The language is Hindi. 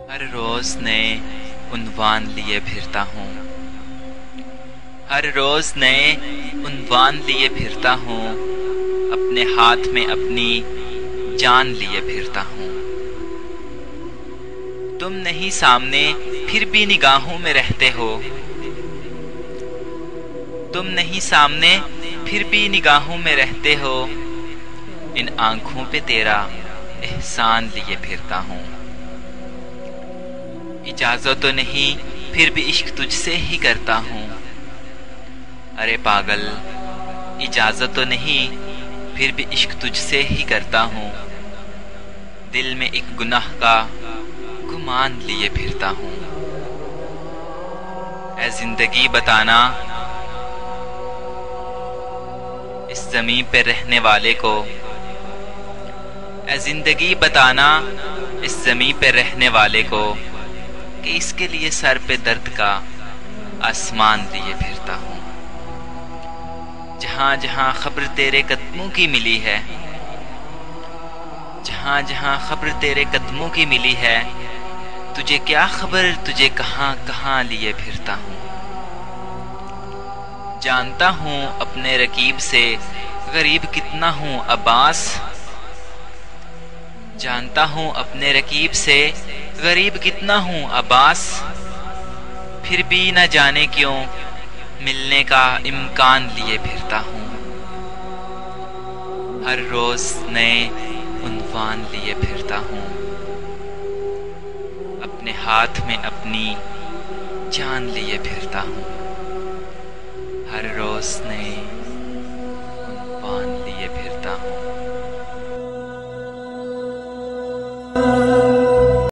हर रोज नए उन्वान लिए फिरता हूँ, हर रोज नए उन्वान लिए फिरता हूँ, अपने हाथ में अपनी जान लिए फिरता हूँ। तुम नहीं सामने फिर भी निगाहों में रहते हो, तुम नहीं सामने फिर भी निगाहों में रहते हो, इन आंखों पे तेरा एहसान लिए फिरता हूँ। इजाजत तो नहीं फिर भी इश्क तुझसे ही करता हूँ। अरे पागल, इजाजत तो नहीं फिर भी इश्क तुझसे ही करता हूँ। दिल में एक गुनाह का गुमान लिए फिरता हूँ। ऐ जिंदगी बताना इस ज़मीन पे रहने वाले को, ऐ जिंदगी बताना इस ज़मीन पे रहने वाले को कि इसके लिए सर पे दर्द का आसमान लिए फिरता हूँ। जहाँ जहाँ खबर तेरे कदमों की मिली है, जहाँ जहाँ खबर तेरे कदमों की मिली है, तुझे क्या खबर तुझे कहाँ कहाँ लिए फिरता हूँ। जानता हूँ अपने रकीब से गरीब कितना हूँ अब्बास, जानता हूँ अपने रकीब से गरीब कितना हूँ अब्बास, फिर भी न जाने क्यों मिलने का इम्कान लिए फिरता हूँ। हर रोज नए उन्वान लिए फिरता हूँ, अपने हाथ में अपनी जान लिए फिरता हूँ। हर रोज नए